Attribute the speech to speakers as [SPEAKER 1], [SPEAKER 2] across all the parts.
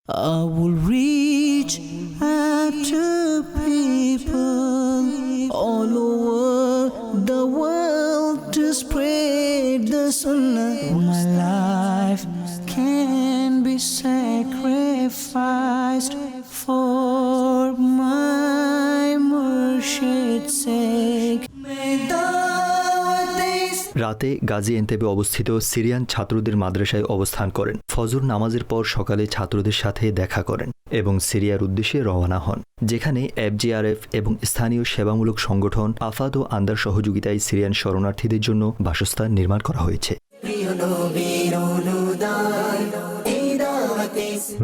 [SPEAKER 1] I will reach out to people all over the world to spread the sunnah. My life can be sacrificed for my Murshid's sake.
[SPEAKER 2] রাতে গাজী এন্তেবে অবস্থিত Syrian ছাত্রদের মাদ্রাসায় অবস্থান করেন। ফজর নামাজের পর সকালে ছাত্রদের সাথে দেখা করেন এবং সিরিয়ার উদ্দেশ্যে রওনা হন, যেখানে FGRF এবং স্থানীয় সেবামূলক সংগঠন আফাদ ও আন্দার সহযোগিতায় সিরিয়ান শরণার্থীদের জন্য বাসস্থান নির্মাণ করা হয়েছে।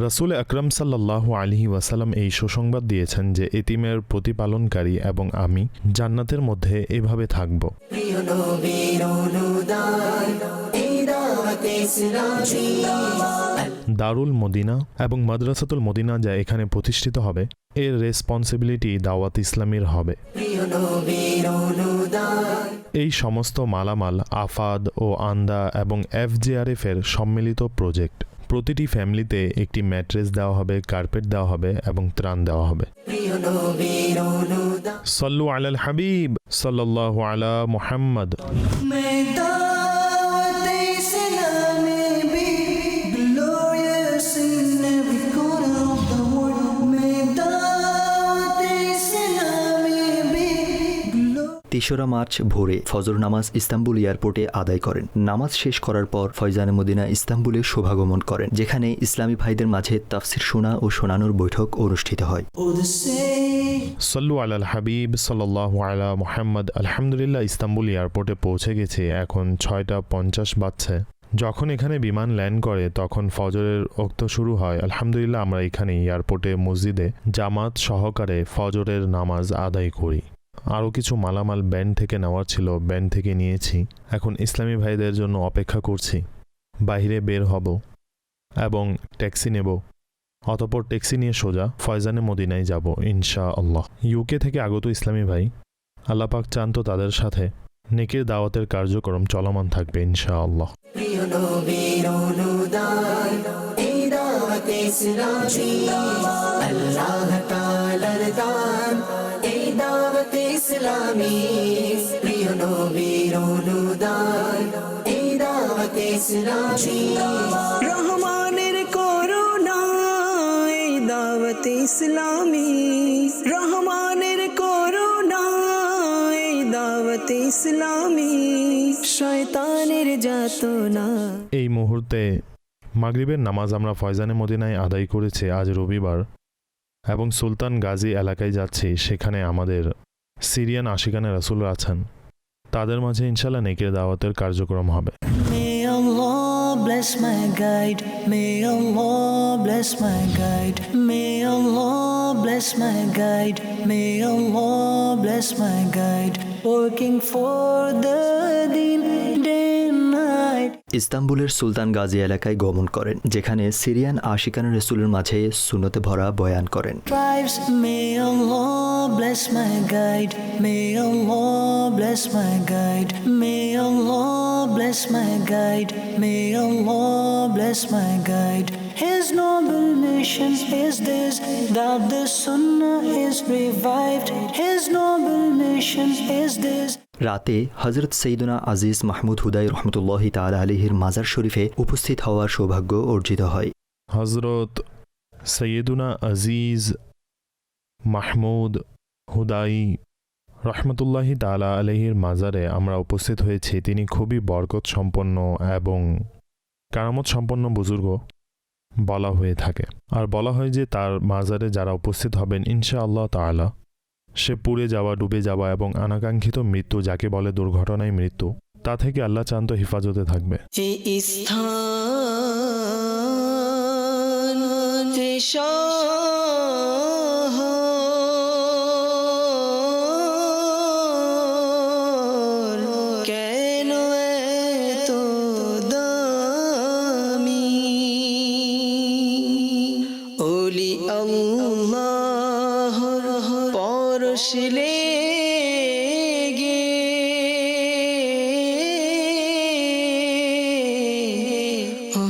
[SPEAKER 3] রাসূল আকরাম সাল্লাল্লাহু আলাইহি ওয়াসাল্লাম এই সুসংবাদ দিয়েছেন যে এতিমের প্রতিপালনকারী এবং আমি জান্নাতের মধ্যে এভাবে থাকব। দারুল মদিনা এবং মাদ্রাসাতুল মদিনা যা এখানে প্রতিষ্ঠিত হবে, এর রেসপন্সিবিলিটি দাওয়াত ইসলামীর হবে। এই সমস্ত মালামাল আফাদ ও আন্দা এবং FGRF এর সম্মিলিত প্রজেক্ট। প্রতিটি ফ্যামিলিতে একটি ম্যাট্রেস দেওয়া হবে, কার্পেট দেওয়া হবে এবং ত্রাণ দেওয়া হবে। সাল্লু আলাল হাবিব সাল্লাল্লাহু আলা মুহাম্মদ।
[SPEAKER 2] তেসরা মার্চ ভোরে ফজর নামাজ ইস্তাম্বুল এয়ারপোর্টে আদায় করেন। নামাজ শেষ করার পর ফয়জানে মদিনা ইস্তাম্বুলে শোভাগমন করেন, যেখানে ইসলামী ভাইদের মাঝে তাফসির শোনা ও শোনানোর বৈঠক অনুষ্ঠিত হয়।
[SPEAKER 3] সাল্লু আলাল হাবিব সাল্লাল্লাহু আলা মুহাম্মদ। আলহামদুলিল্লাহ, ইস্তাম্বুল এয়ারপোর্টে পৌঁছে গেছে। এখন 6:50 বাজছে। যখন এখানে বিমান ল্যান্ড করে তখন ফজরের ওক্ত শুরু হয়। আলহামদুলিল্লাহ, আমরা এখানে এয়ারপোর্টে মসজিদে জামাত সহকারে ফজরের নামাজ আদায় করি। আরও কিছু মালামাল ব্যান্ড থেকে নেওয়ার ছিল, ব্যান্ড থেকে নিয়েছি। এখন ইসলামী ভাইদের জন্য অপেক্ষা করছি। বাইরে বের হব এবং ট্যাক্সি নেব, অতঃপর ট্যাক্সি নিয়ে সোজা ফয়জানে মদিনায় যাব ইনশাআল্লাহ। UK থেকে আগত ইসলামী ভাই, আল্লাহ পাক চান তো তাদের সাথে নেকির দাওয়াতের কার্যক্রম চলমান থাকবে ইনশাআল্লাহ।
[SPEAKER 1] রহমানের করুণা এই দাওয়াত ইসলামী, রহমানের করুণা এই দাওয়াত ইসলামী, শয়তানের যাতনা।
[SPEAKER 3] এই মুহূর্তে মাগরিবের নামাজ আমরা ফয়জানে মদিনায় আদায় করেছি আজ রবিবার, এবং সুলতান গাজী এলাকায় যাচ্ছি। সেখানে আমাদের সিরিয়ান আশিকানে রাসূল আছেন, তাদের মাঝে ইনশাআল্লাহ নেকির দাওয়াতের কার্যক্রম হবে।
[SPEAKER 1] May Allah bless my guide, may Allah bless my guide, may Allah bless my guide, may Allah bless my guide, working for the deen day and night.
[SPEAKER 2] ইস্তাম্বুলের সুলতান গাজী এলাকায় গমন করেন, যেখানে সিরিয়ান আশিকানে রাসূলের মাঝে সুন্নতে ভরা বয়ান করেন।
[SPEAKER 1] Tribes, may Allah bless my guide, may Allah bless my guide, may Allah bless my guide, may Allah bless my guide. His noble mission is this, that the sunnah is revived. His noble mission is this.
[SPEAKER 2] রাতে হযরত সৈয়দনা আজিজ মাহমুদ হুদাই রহমতুল্লাহি তাআলা আলাইহির মাজার শরীফে উপস্থিত হওয়ার সৌভাগ্য অর্জিত হয়।
[SPEAKER 3] হযরত সৈয়দনা আজিজ মাহমুদ হুদাই রহমতুল্লাহি তাআলা আলাইহির মাজারে আমরা উপস্থিত হয়েছি। তিনি খুবই বরকত সম্পন্ন এবং কারামত সম্পন্ন বুজুর্গ বলা হয়ে থাকে, আর বলা হয় যে তার মাজারে যারা উপস্থিত হবেন ইনশাআল্লাহ তাআলা সে পুড়ে যাওয়া, ডুবে যাওয়া এবং অনাকাঙ্ক্ষিত মৃত্যু, যাকে বলে দুর্ঘটনায় মৃত্যু, তা থেকে আল্লাহ চান তো হেফাজতে থাকবে।
[SPEAKER 1] এই স্থান কেন এত দামি, ওলি আল্লাহর পরশ লেগে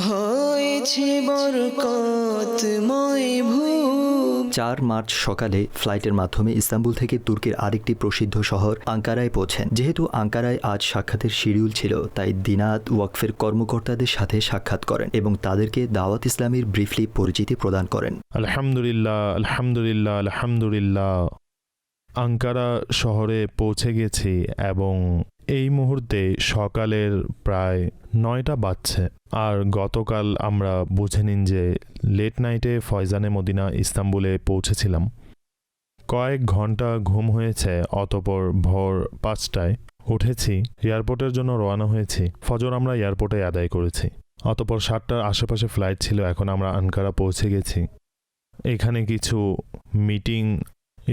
[SPEAKER 1] হয়েছে বরকতময়। ভূমি।
[SPEAKER 2] 4 মার্চ সকালে ফ্লাইটের মাধ্যমে ইস্তাম্বুল থেকে তুর্কির আরেকটি প্রসিদ্ধ শহর আঙ্কারায় পৌঁছেন। যেহেতু আঙ্কারায় আজ সাক্ষাতের শিডিউল ছিল, তাই দিনাত ওয়াকফের কর্মকর্তাদের সাথে সাক্ষাৎ করেন এবং তাদেরকে দাওয়াত ইসলামীর ব্রিফলি পরিচিতি প্রদান করেন।
[SPEAKER 3] আলহামদুলিল্লাহ, আলহামদুলিল্লাহ, আলহামদুলিল্লাহ। আঙ্কারা শহরে পৌঁছে গেছি এবং এই মুহূর্তে সকালের প্রায় 9টা বাজছে। আর গতকাল আমরা বুঝে নিন যে লেট নাইটে ফয়জানে মদিনা ইস্তাম্বুলে পৌঁছেছিলাম। কয়েক ঘন্টা ঘুম হয়েছে, অতপর ভোর 5টায় উঠেছি, এয়ারপোর্টের জন্য রওনা হয়েছি। ফজর আমরা এয়ারপোর্টে আদায় করেছি, অতপর 7টার আশেপাশে ফ্লাইট ছিল। এখন আমরা আঙ্কারা পৌঁছে গেছি। এখানে কিছু মিটিং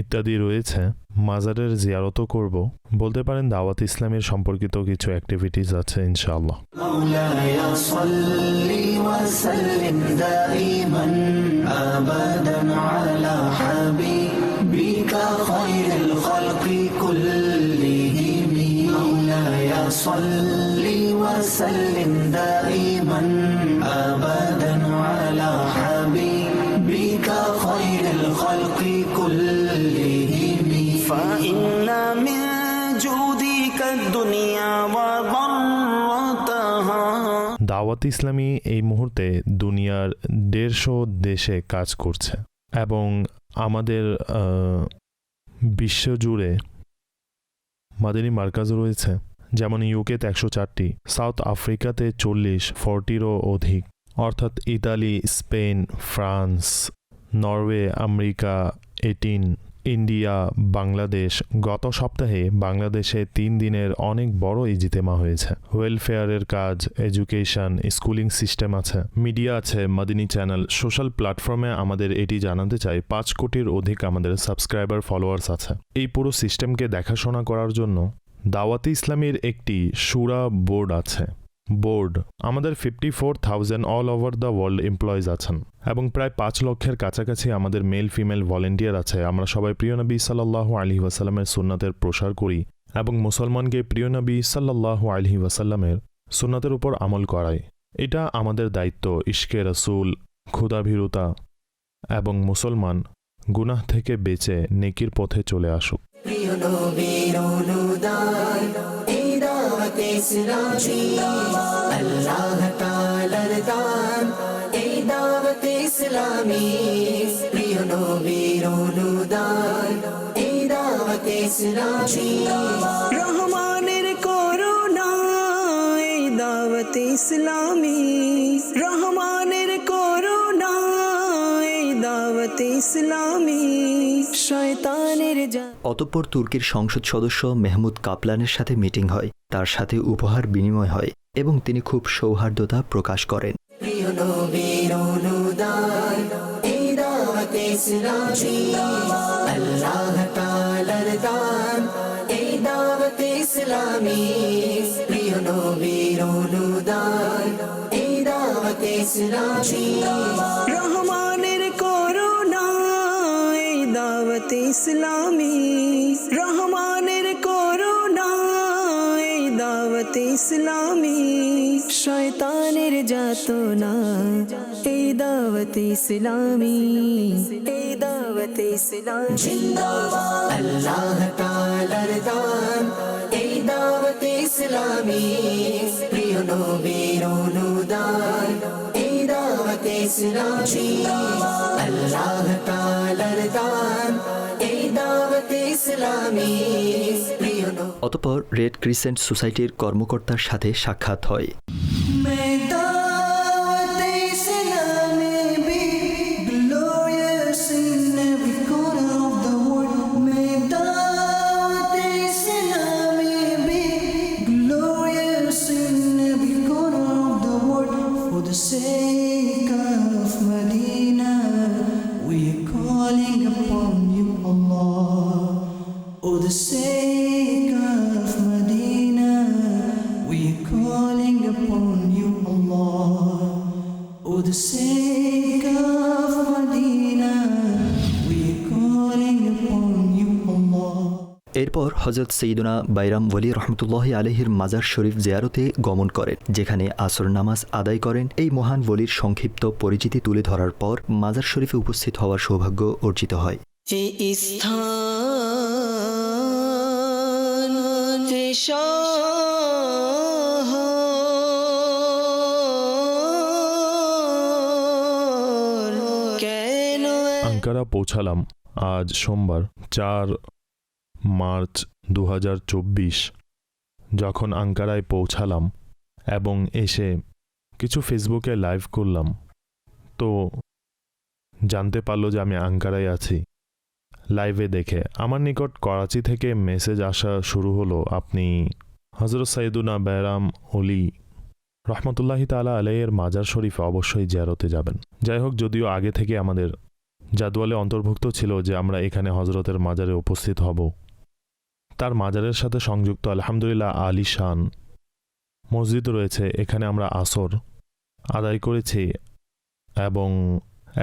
[SPEAKER 3] ইত্যাদি রয়েছে, মাজারের জিয়ারতও করব, বলতে পারেন দাওয়াত ইসলামের সম্পর্কিত কিছু অ্যাক্টিভিটিস আছে ইনশাআল্লাহ।
[SPEAKER 1] مولاي صل وسلم دائما أبدا على حبيبك خير الخلق كلهم. مولاي صل وسلم دائما أبدا على حبيبك خير الخلق كلهم. فإن من جودك الدنيا وضرتها.
[SPEAKER 3] দাওয়াত ইসলামী এই মুহূর্তে দুনিয়ার 150 দেশে কাজ করছে এবং আমাদের বিশ্বজুড়ে মাদানী মার্কাজ রয়েছে, যেমন ইউকেতে 104টি, সাউথ আফ্রিকাতে 40-40-ও অধিক, অর্থাৎ Italy, Spain, France, Norway, America 18, India, Bangladesh. গত সপ্তাহে বাংলাদেশে 3 দিনের অনেক বড় ইজতেমা হয়েছে। ওয়েলফেয়ারের কাজ, এডুকেশন, স্কুলিং সিস্টেম আছে, মিডিয়া আছে, মাদিনী চ্যানেল, সোশ্যাল প্ল্যাটফর্মে আমাদের এটি জানাতে চাই 5 কোটির অধিক আমাদের সাবস্ক্রাইবার ফলোয়ার্স আছে। এই পুরো সিস্টেমকে দেখাশোনা করার জন্য দাওয়াতে ইসলামীর একটি শুরা বোর্ড আছে। বোর্ড আমাদের 54,000 all over the world employees আছেন এবং প্রায় 5 লক্ষের কাছাকাছি আমাদের মেল ফিমেল ভলেন্টিয়ার আছে। আমরা সবাই প্রিয় নবী সাল্লাল্লাহু আলাইহি ওয়াসাল্লামের সুন্নাতের প্রসার করি এবং মুসলমানকে প্রিয় নবী সাল্লাল্লাহু আলাইহি ওয়াসাল্লামের সুন্নাতের উপর আমল করাই। এটা আমাদের দায়িত্ব। ইশকে রাসূল, ক্ষুধাভীরুতা এবং মুসলমান গুনাহ থেকে বেঁচে নেকির পথে চলে আসুক।
[SPEAKER 1] প্রিয় নবীর অনুদান এই দাওয়াত ইসলামী, আল্লাহ তাআলার দান এই দাওয়াত ইসলামী। প্রিয় নবীর অনুদান এই দাওয়াত ইসলামী, রহমানের করুণা এই দাওয়াত ইসলামী, রহমানের করুণা এই দাওয়াত ইসলামী। শয়তানের
[SPEAKER 2] অতঃপর তুর্কির সংসদ সদস্য মেহমুদ কাপলানের সাথে মিটিং হয়, তার সাথে উপহার বিনিময় হয় এবং তিনি খুব সৌহার্দ্যতা প্রকাশ করেন।
[SPEAKER 1] প্রিয় নবীর অনুদান এই দাওয়াত ইসলামী, আল্লাহ তাআলার দান এই দাওয়াত ইসলামী। প্রিয় নবীর অনুদান এই দাওয়াত ইসলামী, রহমানের করুণা এই দাওয়াত ইসলামী, রহমানের করুণা এই দাওয়াত ইসলামী। শয়তানের যাতনা এই দাওয়াত ইসলামী, এই দাওয়াত ইসলামী। জিন্দাবাদ আল্লাহ তাআলার দান এই দাওয়াত ইসলামী। প্রিয় নবীর অনুদান এই দাওয়াত ইসলামী, আল্লাহ তাআলার দান এই দাওয়াত ইসলামী।
[SPEAKER 2] অতঃপর রেড ক্রিসেন্ট সোসাইটির কর্মকর্তার সাথে সাক্ষাৎ হয়। এরপর হজরত সৈয়দনা বাইরাম ওয়ালি রহমতুল্লাহি আলাইহির মাজার শরীফ জিয়ারতে গমন করেন, যেখানে আসর নামাজ আদায় করেন। এই মহান ওয়ালির সংক্ষিপ্ত পরিচিতি তুলে ধরার পর মাজার শরীফে উপস্থিত হওয়ার সৌভাগ্য অর্জিত হয়।
[SPEAKER 1] এই স্থান কেন
[SPEAKER 3] আঙ্কারা পৌঁছালাম আজ সোমবার 4 মার্চ 2024। যখন আঙ্কারায় পৌঁছালাম এবং এসে কিছু ফেসবুকে লাইভ করলাম, তো জানতে পারলো যে আমি আঙ্কারায় আছি। লাইভে দেখে আমার নিকট করাচি থেকে মেসেজ আসা শুরু হলো, আপনি হজরত সৈয়দুনা বাইরাম ওলি রহমতুল্লাহি তাআলা আলাইহির মাজার শরীফে অবশ্যই জিয়ারতে যাবেন। যাই হোক, যদিও আগে থেকে আমাদের জাদওয়ালে অন্তর্ভুক্ত ছিল যে আমরা এখানে হজরতের মাজারে উপস্থিত হব, তার মাজারের সাথে সংযুক্ত আলহামদুলিল্লাহ আলিশান মসজিদ রয়েছে। এখানে আমরা আসর আদায় করেছি এবং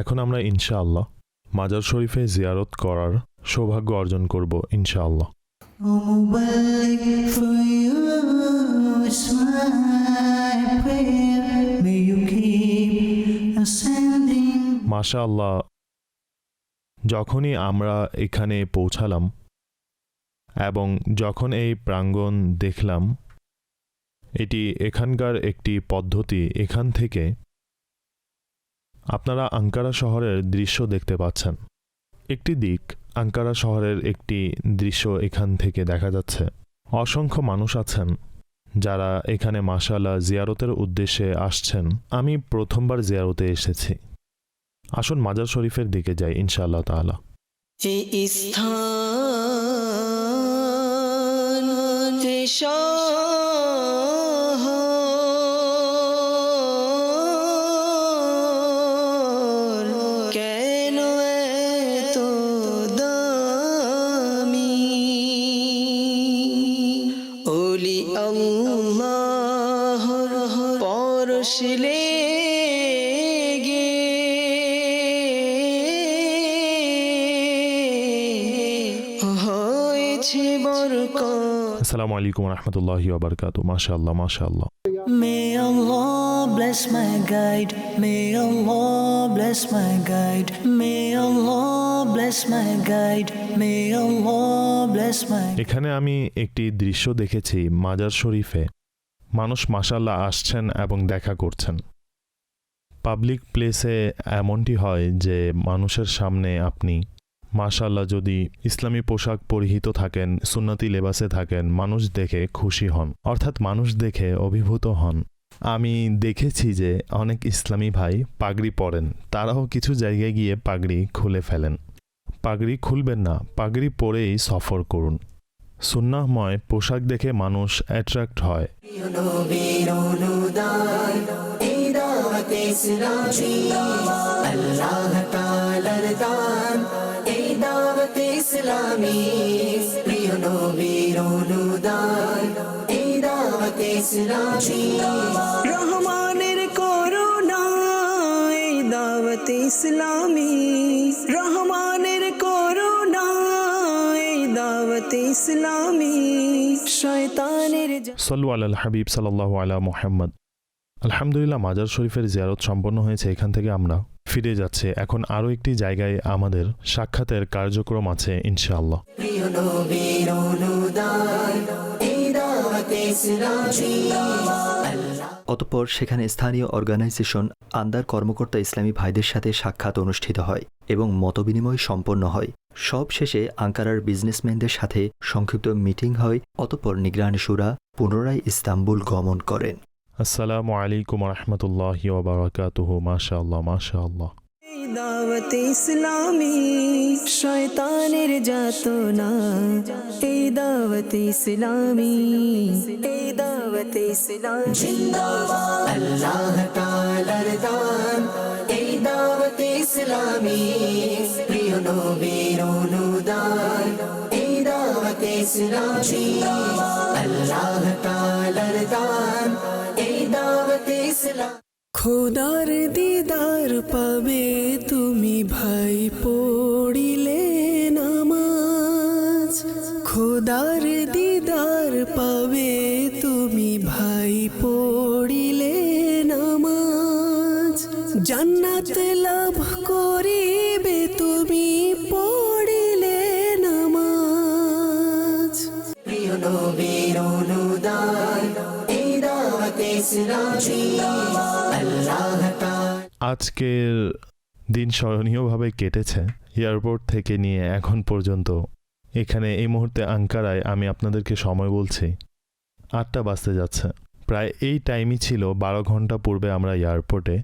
[SPEAKER 3] এখন আমরা ইনশাআল্লাহ মাজার শরীফে জিয়ারত করার সৌভাগ্য অর্জন করব ইনশাআল্লাহ। মাশাআল্লাহ, যখনই আমরা এখানে পৌঁছালাম এবং যখন এই প্রাঙ্গণ দেখলাম, এটি এখানকার একটি পদ্ধতি। এখান থেকে আপনারা আঙ্কারা শহরের দৃশ্য দেখতে পাচ্ছেন। একটি দিক আঙ্কারা শহরের একটি দৃশ্য এখান থেকে দেখা যাচ্ছে। অসংখ্য মানুষ আছেন যারা এখানে মাশাআল্লাহ জিয়ারতের উদ্দেশ্যে আসছেন। আমি প্রথমবার জিয়ারতে এসেছি। আসুন মাজার শরীফের দিকে যাই ইনশাআল্লাহ তাআলা।
[SPEAKER 1] এই স্থান কেন এত দামি, ওলি আল্লাহর পরশ লেগে হয়েছে বরকত।
[SPEAKER 3] আসসালামু আলাইকুম ওয়া রাহমাতুল্লাহি ওয়া বারাকাতুহু। মাশাআল্লাহ মাশাআল্লাহ।
[SPEAKER 1] May Allah bless my guide. May Allah bless my guide. May Allah bless my guide. May Allah bless my guide.
[SPEAKER 3] এখানে আমি একটি দৃশ্য দেখেছি মাজার শরীফে। মানুষ মাশাআল্লাহ আসছেন এবং দেখা করছেন। পাবলিক প্লেসে এমনটি হয় যে মানুষের সামনে আপনি মাশাআল্লাহ যদি ইসলামী পোশাক পরিহিত থাকেন, সুন্নতি লেবাসে থাকেন, মানুষ দেখে খুশি হন, অর্থাৎ মানুষ দেখে অভিভূত হন। আমি দেখেছি যে অনেক ইসলামী ভাই পাগড়ি পরেন, তারাও কিছু জায়গায় গিয়ে পাগড়ি খুলে ফেলেন। পাগড়ি খুলবেন না, পাগড়ি পরেই সফর করুন। সুন্নাহময় পোশাক দেখে মানুষ অ্যাট্রাক্ট হয়।
[SPEAKER 1] রহমানের করুণা এই দাওয়াত ইসলামী, রহমানের করুণা এই দাওয়াত ইসলামী, শয়তানের
[SPEAKER 3] সাল্লু আলাল হাবিব সাল্লাল্লাহু আলা মুহাম্মদ। আলহামদুলিল্লাহ, মাজার শরীফের জিয়ারত সম্পন্ন হয়েছে। এখান থেকে আমরা ফিরে যাচ্ছে। এখন আরও একটি জায়গায় আমাদের সাক্ষাতের কার্যক্রম আছে ইনশাআল্লাহ।
[SPEAKER 2] অতঃপর সেখানে স্থানীয় অর্গানাইজেশন আন্দার কর্মকর্তা ইসলামী ভাইদের সাথে সাক্ষাৎ অনুষ্ঠিত হয় এবং মতবিনিময় সম্পন্ন হয়। সব শেষে আঙ্কারার বিজনেসম্যানদের সাথে সংক্ষিপ্ত মিটিং হয়। অতঃপর নিগরানি শুরা পুনরায় ইস্তাম্বুল গমন করেন।
[SPEAKER 3] আসসালামু আলাইকুম ওয়া রাহমাতুল্লাহি ওয়া বারাকাতুহু। মাশাআল্লাহ মাশাআল্লাহ।
[SPEAKER 1] দাওয়াত ইসলামী, শয়তানের যাতনা এই দাওয়াত ইসলামী, এই দাওয়াত ইসলামী জিন্দাবাদ, আল্লাহ তাআলার দান এই দাওয়াত ইসলামী, প্রিয় নবীর অনুদান এই দাওয়াত ইসলামী জিন্দাবাদ, আল্লাহ তাআলার দান এই দাওয়াত ইসলামী। খোদার দিদার পাবে তুমি ভাই পড়িলে নামাজ, খোদা
[SPEAKER 4] খোদার দিদার পাবে তুমি ভাই পড়িলে নামাজ, জান্নাত লাভ করিবে তুমি পড়িলে নামাজ। প্রিয় নবীর অনুদান এই দাওয়াত ইসলামী আল্লাহ তাআলা।
[SPEAKER 3] আজকের দিন স্মরণীয়ভাবে কেটেছে। এয়ারপোর্ট থেকে নিয়ে এখন পর্যন্ত এখানে এই মুহূর্তে আঙ্কারায় আমি আপনাদেরকে সময় বলছি 8টা বাজতে যাচ্ছে। প্রায় এই টাইমই ছিল 12 ঘন্টা পূর্বে আমরা এয়ারপোর্টে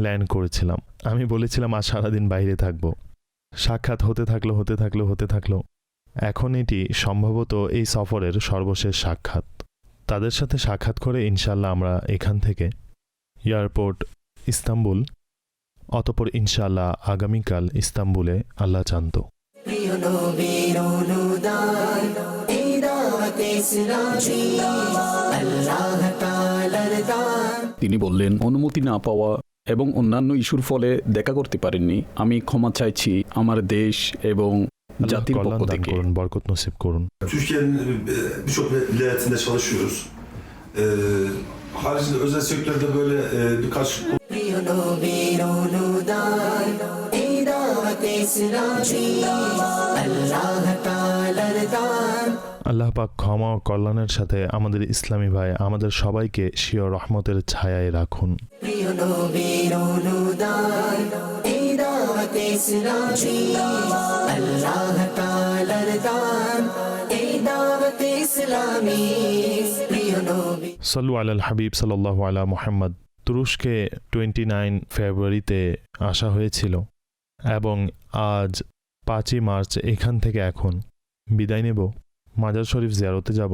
[SPEAKER 3] ল্যান্ড করেছিলাম। আমি বলেছিলাম আজ সারাদিন বাইরে থাকব। সাক্ষাৎ হতে থাকলো। এখন এটি সম্ভবত এই সফরের সর্বশেষ সাক্ষাৎ। তাদের সাথে সাক্ষাৎ করে ইনশাল্লাহ আমরা এখান থেকে এয়ারপোর্ট ইস্তাম্বুল, অতঃপর ইনশাআল্লাহ আগামীকাল ইস্তাম্বুলে আল্লাহ চান্ত।
[SPEAKER 5] তিনি বললেন, অনুমতি না পাওয়া এবং অন্যান্য ইস্যুর ফলে দেখা করতে পারেননি। আমি ক্ষমা চাইছি আমার দেশ এবং জাতির পক্ষ থেকে।
[SPEAKER 3] বরকত নসিব করুন।
[SPEAKER 6] Türkiye'nin birçok vilayetinde çalışıyoruz. Haricinde özel sektörde böyle birkaç
[SPEAKER 3] আল্লাহ পাক ক্ষমা ও কল্যাণের সাথে আমাদের ইসলামী ভাই আমাদের সবাইকে স্বীয় রহমতের ছায়ায় রাখুন। সাল্লু আলাল হাবিব সাল্লাল্লাহু আলা মুহাম্মদ। তুরস্কে 29 ফেব্রুয়ারিতে আসা হয়েছিল এবং আজ 5ই মার্চ এখান থেকে এখন বিদায় নেব, মাজার শরীফ জিয়ারতে যাব।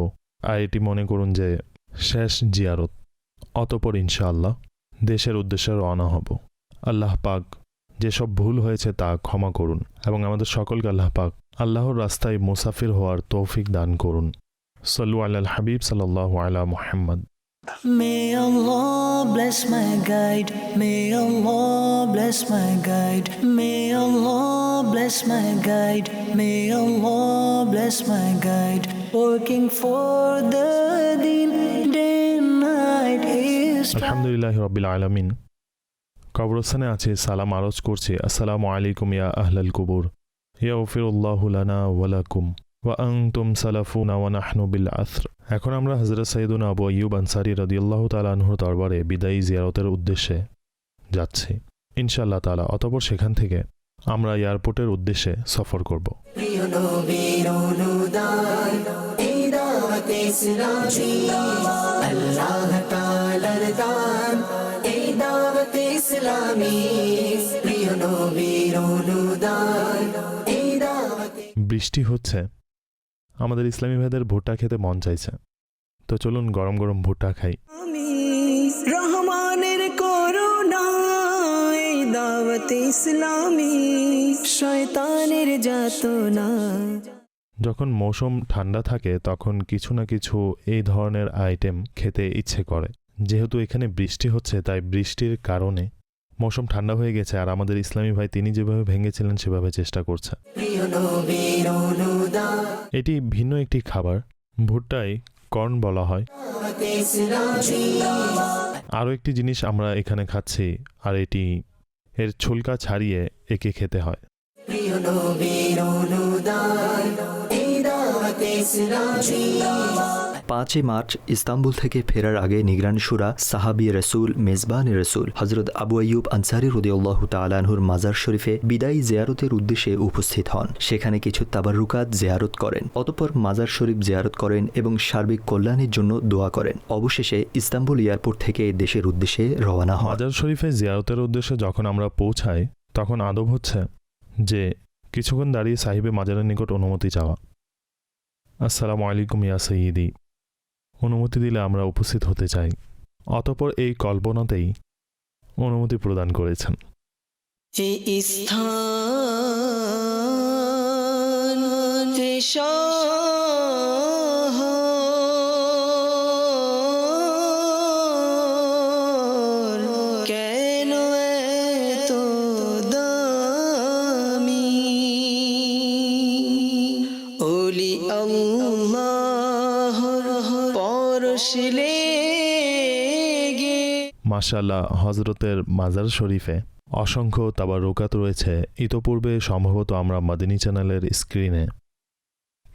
[SPEAKER 3] আর এটি মনে করুন যে শেষ জিয়ারত। অতঃপর ইনশাআল্লাহ দেশের উদ্দেশ্যে রওনা হব। আল্লাহ পাক যেসব ভুল হয়েছে তা ক্ষমা করুন এবং আমাদের সকলকে আল্লাহ পাক আল্লাহর রাস্তায় মুসাফির হওয়ার তৌফিক দান করুন। সাল্লু আলাল হাবিব সাল্লাল্লাহু আলা Muhammad.
[SPEAKER 1] May Allah bless my guide. May Allah bless my guide. May Allah bless my guide. May Allah bless my guide. Working for the deen day and night is
[SPEAKER 3] আলহামদুলিল্লাহ রাব্বিল আলামিন। কবরস্থানে আছে সালাম আরজ করছে, আসসালামু আলাইকুম ইয়া আহলাল কুবুর, ইয়াগফিরুল্লাহু লানা ওয়া লাকুম ওয়া আনতুম সালাফুনা ওয়া নাহনু বিল আসর। এখন আমরা হযরত সাইয়্যিদুনা আবু আইয়ুব আনসারী রাদিয়াল্লাহু তাআলা আনহুর দরবারে বিদায়ী জিয়ারতের উদ্দেশ্যে যাচ্ছি ইনশাআল্লাহ তাআলা। অতঃপর সেখান থেকে আমরা এয়ারপোর্টের উদ্দেশ্যে সফর করব। বৃষ্টি হচ্ছে, আমাদের ইসলামী ভাইদের ভুট্টা খেতে মন চাইছে, তো চলুন গরম গরম ভুট্টা খাই।
[SPEAKER 4] রহমানের করুণায় দাওয়াত ইসলামী শয়তানের যাতনা।
[SPEAKER 3] যখন মৌসুম ঠান্ডা থাকে তখন কিছু না কিছু এই ধরনের আইটেম খেতে ইচ্ছে করে। যেহেতু এখানে বৃষ্টি হচ্ছে তাই বৃষ্টির কারণে মৌসুম ঠান্ডা হয়ে গেছে, আর আমাদের ইসলামী ভাই তিনি যেভাবে ভেঙেছিলেন সেভাবে চেষ্টা করছে। এটি ভিন্ন একটি খাবার, ভুট্টায় কর্ন বলা হয়। আরও একটি জিনিস আমরা এখানে খাচ্ছি, আর এটি এর ছুলকা ছাড়িয়ে একে খেতে হয়।
[SPEAKER 2] 5ই মার্চ ইস্তাম্বুল থেকে ফেরার আগে নিগরান শুরা সাহাবী রসুল মেজবান রসুল হজরত আবু আইয়ুব আনসারী রাদিয়াল্লাহু তাআলা আনহুর মাজার শরীফে বিদায়ী জিয়ারতের উদ্দেশ্যে উপস্থিত হন। সেখানে কিছু তাবাররুকাত জিয়ারত করেন, অতঃপর মাজার শরীফ জিয়ারত করেন এবং সার্বিক কল্যাণের জন্য দোয়া করেন। অবশেষে ইস্তাম্বুল এয়ারপোর্ট থেকে দেশের উদ্দেশ্যে রওনা হন।
[SPEAKER 3] মাজার শরীফে জিয়ারতের উদ্দেশ্যে যখন আমরা পৌঁছাই তখন আদব হচ্ছে যে কিছুক্ষণ দাঁড়িয়ে সাহিবে মাজারের নিকট অনুমতি চাওয়া। আসসালামু আলাইকুম ইয়া সাইয়্যিদি, অনুমতি দিলে আমরা উপস্থিত হতে চাই। অতঃপর এই কল্পনাতেই অনুমতি প্রদান করেছেন।
[SPEAKER 4] এই স্থান কেন এত দামি? ওলি আল্লাহ বসলে গে
[SPEAKER 3] মাশাআল্লাহ, হজরতের মাজার শরীফে অসংখ্য তাবারুকাত রয়েছে। ইতোপূর্বে সম্ভবত আমরা মাদিনী চ্যানেলের স্ক্রিনে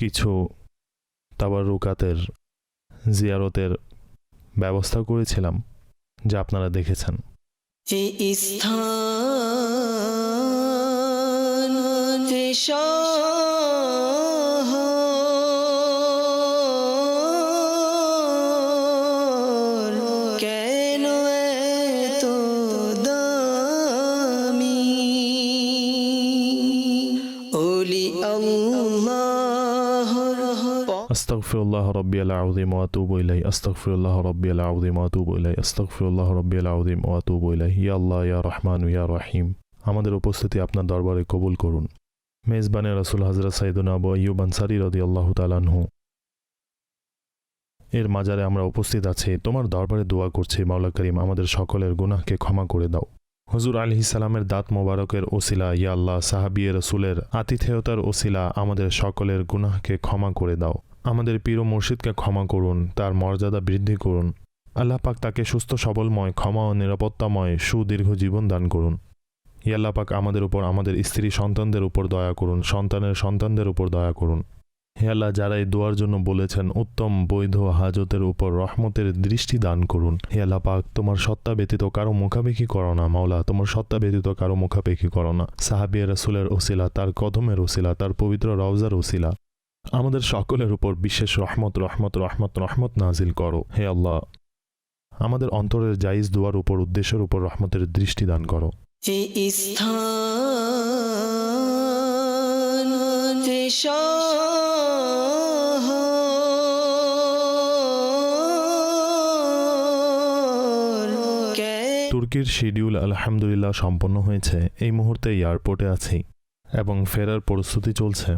[SPEAKER 3] কিছু তাবারুকাতের জিয়ারতের ব্যবস্থা করেছিলাম, যা আপনারা দেখেছেন।
[SPEAKER 4] এই স্থান শহর কেন এত দামি ওলি আল্লাহর
[SPEAKER 3] আস্তাগফিরুল্লাহ রাব্বিয়াল আযীম ওয়া আতুবু ইলাইহি, আস্তাগফিরুল্লাহ রাব্বিয়াল আযীম ওয়া আতুবু ইলাইহি, আস্তাগফিরুল্লাহ রাব্বিয়াল আযীম ওয়া আতুবু ইলাইহি। ইয়া আল্লাহ, ইয়া রহমান, ইয়া রহিম, আমাদের উপস্থিতি আপনার দরবারে কবুল করুন। মেজবানে রাসূল হযরত সাইয়্যিদুনা আবু আইয়ুব আনসারী রাদিয়াল্লাহু তাআলা আনহু এর মাজারে আমরা উপস্থিত আছি, তোমার দরবারে দোয়া করছি, মাওলা করিম আমাদের সকলের গুনাহকে ক্ষমা করে দাও। হুজুর আলাইহিস সালামের দাঁত মোবারকের ওসিলা, ইয়া আল্লাহ, সাহাবী রাসূলের আতিথেয়তার ওসিলা আমাদের সকলের গুনাহকে ক্ষমা করে দাও। আমাদের পীর ও মুর্শিদকে ক্ষমা করুন, তার মর্যাদা বৃদ্ধি করুন। আল্লাহ পাক তাকে সুস্থ সবলময়, ক্ষমা ও নিরাপত্তাময় সুদীর্ঘ জীবন দান করুন। ইয়া আল্লাহ পাক আমাদের উপর, আমাদের স্ত্রী সন্তানদের উপর দয়া করুন, সন্তানের সন্তানদের উপর দয়া করুন। হে আল্লাহ, যারা এই দোয়ার জন্য বলেছেন, উত্তম বৈধ হাজতের উপর রহমতের দৃষ্টি দান করুন। হে আল্লাহ পাক, তোমার সত্তা ব্যতীত কারো মুখাপেক্ষি করো না মাওলা, তোমার সত্তা ব্যতীত কারো মুখাপেক্ষি করো না। সাহাবী রাসূলের ওসিলা, তার কদমের ওসিলা, তার পবিত্র রওজার ওসিলা আমাদের সকলের উপর বিশেষ রহমত রহমত রহমত রহমত নাজিল করো। হে আল্লাহ, আমাদের অন্তরের জায়েজ দোয়ার উপর, উদ্দেশ্যের উপর রহমতের দৃষ্টি দান করো।
[SPEAKER 4] এই স্থান শহর
[SPEAKER 3] তুর্কির শিডিউল আলহামদুলিল্লাহ সম্পন্ন হয়েছে। এই মুহূর্তে এয়ারপোর্টে আছি এবং ফেরার প্রস্তুতি চলছে।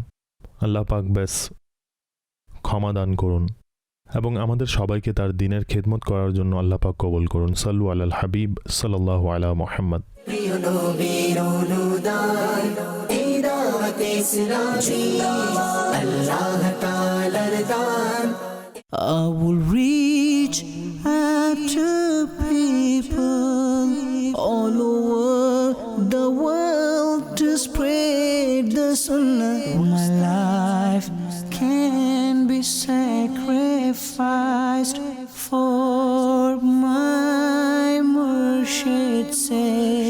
[SPEAKER 3] আল্লাহ পাক বেশ ক্ষমা দান করুন এবং আমাদের সবাইকে তার দিনের খেদমত করার জন্য আল্লাহ পাক কবুল করুন। সাল্লু আলাল হাবিব সাল্লাল্লাহু আলা মুহাম্মদ।
[SPEAKER 1] প্রিয় নবীর অনুদান এই দাওয়াত ইসলামী আল্লাহ তাআলার দান। I will reach out to people all over the world to spread the sunnah. My life can be sacrificed for my Murshid's sake.